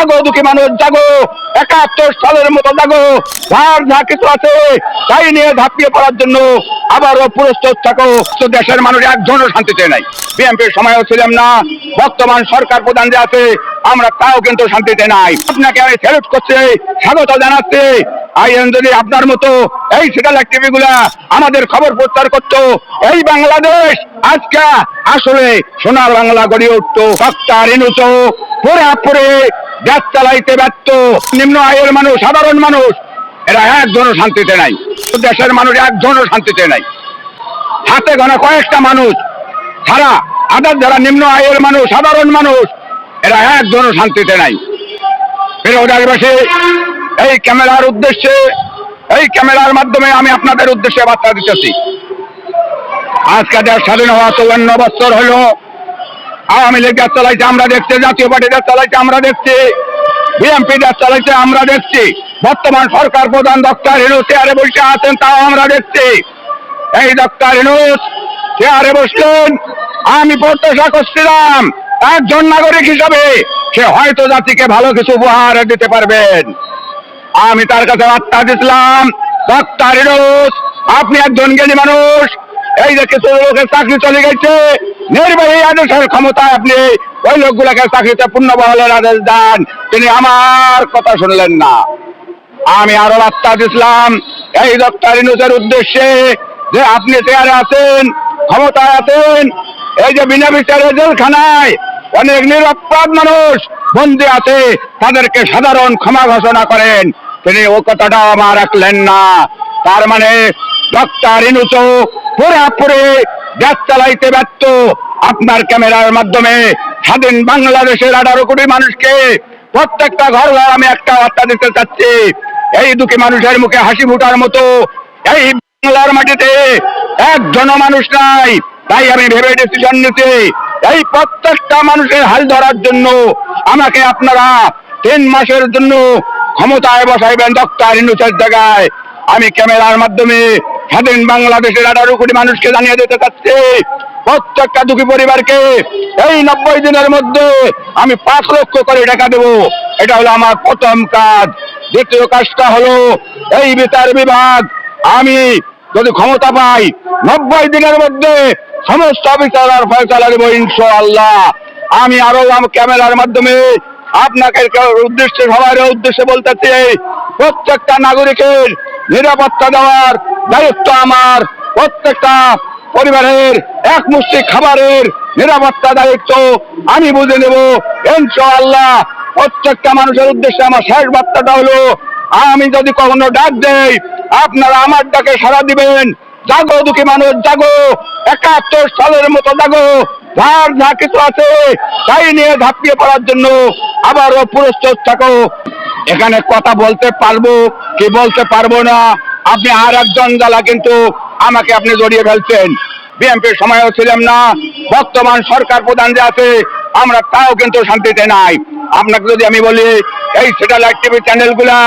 জাগো দুঃখী মানুষ জাগো, ৭১ সালের মতো জাগো, যার যা কিছু আছে তাই নিয়ে ঝাঁপিয়ে পড়ার জন্য আবারও প্রস্তুত থাকো। তো দেশের মানুষ একজনও শান্তিতে নাই। বিএনপির সময়ও ছিলাম না, বর্তমান সরকার প্রধান যে আছে আমরা তাও কিন্তু শান্তিতে নাই। আপনাকে আমি স্যালুট করছি, স্বাগত জানাচ্ছি। আইএন যদি আপনার মতো এই স্যাটেলাইট টিভি গুলা আমাদের খবর প্রচার করতো, এই বাংলাদেশ আজকে আসলে সোনার বাংলা গড়ে উঠতো। ডক্টর ইউনূস পুরোপুরি দেশ চালাইতে ব্যর্থ। নিম্ন আয়ের মানুষ, সাধারণ মানুষ এরা একজনও শান্তিতে নাই। দেশের মানুষ একজনও শান্তিতে নাই। হাতে গোনা কয়েকটা মানুষ ছাড়া আদার যারা নিম্ন আয়ের মানুষ, সাধারণ মানুষ এরা একজনও শান্তিতে নাই। প্রিয়দেশবাসী, এই ক্যামেরার উদ্দেশ্যে, এই ক্যামেরার মাধ্যমে আমি আপনাদের উদ্দেশ্যে বার্তা দিতেছি। আজকে দেশ স্বাধীন হওয়া ৫৪ বছর হলো। আওয়ামী লীগ দেশ চালাইছে আমরা দেখছি, জাতীয় পার্টি দেশ চালাইছে আমরা দেখছি, বিএনপি দেশ চালাইছে আমরা দেখছি, বর্তমান সরকার প্রধান ডক্টর ইউনূস চেয়ারে বসে আছেন তাও আমরা দেখছি। এই ডক্টর ইউনূস চেয়ারে বসলেন, আমি প্রত্যাশা করছিলাম একজন নাগরিক হিসাবে সে হয়তো জাতিকে ভালো কিছু উপহার দিতে পারবেন। আমি তার কাছে বার্তা দিচ্ছিলাম, ডক্টর ইউনূস আপনি একজন জ্ঞানী মানুষ, এই যে কিছু লোকের চাকরি চলে গেছে, নির্বাহী আদেশের ক্ষমতায় আপনি ওই লোকগুলোকে চাকরিতে পূর্ণবহালের আদেশ দেন। তিনি আমার কথা শুনলেন না। আমি আরো বার্তা দিচ্ছিলাম এই ডক্টর ইউনূসের উদ্দেশ্যে যে আপনি চেয়ারে আছেন, ক্ষমতায় আছেন, এই যে বিনা বিচারে জেলখানায় অনেক নিরপরাধ মানুষ বন্দী আছে, তাদেরকে সাধারণ ক্ষমা ঘোষণা করেন। তিনি ও কথাটাও আমার রাখলেন না। তার মানে ডক্টর ইউনূস পুরোপুরি দেশ চালাইতে ব্যর্থ। আপনার ক্যামেরার মাধ্যমে স্বাধীন বাংলাদেশের ১৮ কোটি মানুষকে প্রত্যেকটা ঘর ঘর আমি একটা বার্তা দিতে চাচ্ছি, এই দুঃখী মানুষের মুখে হাসি ফোটার মতো এই বাংলার মাটিতে একজন মানুষ নাই। তাই আমি ভেবে ডিসিশন নিতে, এই প্রত্যেকটা মানুষের হাল ধরার জন্য আমাকে আপনারা ৩ মাসের জন্য ক্ষমতায় বসাইবেন ডক্টর ইউনূসের জায়গায়। আমি ক্যামেরার মাধ্যমে স্বাধীন বাংলাদেশের ১৮ কোটি মানুষকে জানিয়ে দিতে চাচ্ছি, প্রত্যেকটা দুঃখী পরিবারকে এই ৯০ দিনের মধ্যে আমি ৫ লক্ষ করে টাকা দেবো। এটা হলো আমার প্রথম কাজ। দ্বিতীয় কাজটা হলো এই বিচার বিভাগ আমি যদি ক্ষমতা পাই ৯০ দিনের মধ্যে সমস্ত বিচার ফয়সালা দেবো ইনশাআল্লাহ। আমি আরো ক্যামেরার মাধ্যমে আপনাকে উদ্দেশ্যে, সবার উদ্দেশ্যে বলতেছি, প্রত্যেকটা নাগরিকের নিরাপত্তা দেওয়ার দায়িত্ব আমার। প্রত্যেকটা পরিবারের এক মুষ্টি খাবারের নিরাপত্তা দায়িত্ব আমি বুঝে নেব ইনশাআল্লাহ। প্রত্যেকটা মানুষের উদ্দেশ্যে আমার শেষ বার্তাটা হলো, আমি যদি কখনো ডাক দেই আপনারা আমার ডাকে সাড়া দিবেন। জাগো দুঃখী মানুষ জাগো, ৭১ সালের মতো জাগো, যার যা কিছু আছে তাই নিয়ে ঝাঁপিয়ে পড়ার জন্য আবারও প্রস্তুত থাকো। এখানে কথা বলতে পারবো কি বলতে পারবো না, আপনি আর একজন জ্বালা কিন্তু আমাকে আপনি জড়িয়ে ফেলছেন। বিএনপির সময়ও ছিলাম না, বর্তমান সরকার প্রধান যে আছে আমরা তাও কিন্তু শান্তিতে নাই। আপনাকে যদি আমি বলি, এই স্যাটেলাইট টিভি চ্যানেলগুলা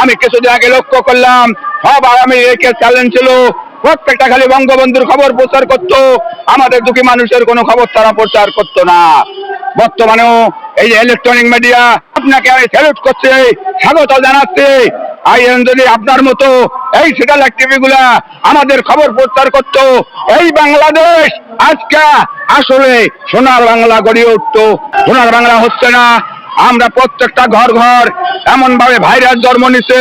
আমি কিছুদিন আগে লক্ষ্য করলাম, সব আওয়ামী লীগের চ্যানেল ছিল, প্রত্যেকটা খালি বঙ্গবন্ধুর খবর প্রচার করতো, আমাদের দুঃখী মানুষের কোনো খবর তারা প্রচার করতো না। বর্তমানেও এই যে ইলেকট্রনিক মিডিয়া, আপনাকে আমি স্যালুট করছি, স্বাগত জানাচ্ছি। আইএন যদি আপনার মতো এই স্যাটেলাইট টিভি গুলা আমাদের খবর প্রচার করতো, এই বাংলাদেশ আজকে আসলে সোনার বাংলা গড়ে উঠতো। সোনার বাংলা হচ্ছে না। আমরা প্রত্যেকটা ঘর ঘর এমন ভাবে ভাইরাস জন্ম নিচ্ছে,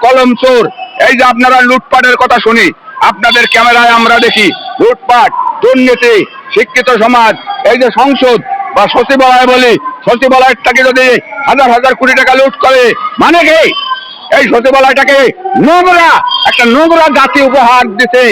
কলম চোর। এই যে আপনারা লুটপাটের কথা শুনি, আপনাদের ক্যামেরায় আমরা দেখি লুটপাট, দুর্নীতি, শিক্ষিত সমাজ। এই যে সংসদ বা সচিবালয় বলি, সচিবালয়টাকে যদি হাজার হাজার কোটি টাকা লুট করে, মানে কি এই সচিবালয়টাকে নোংরা একটা নোংরা জাতি উপহার দিতে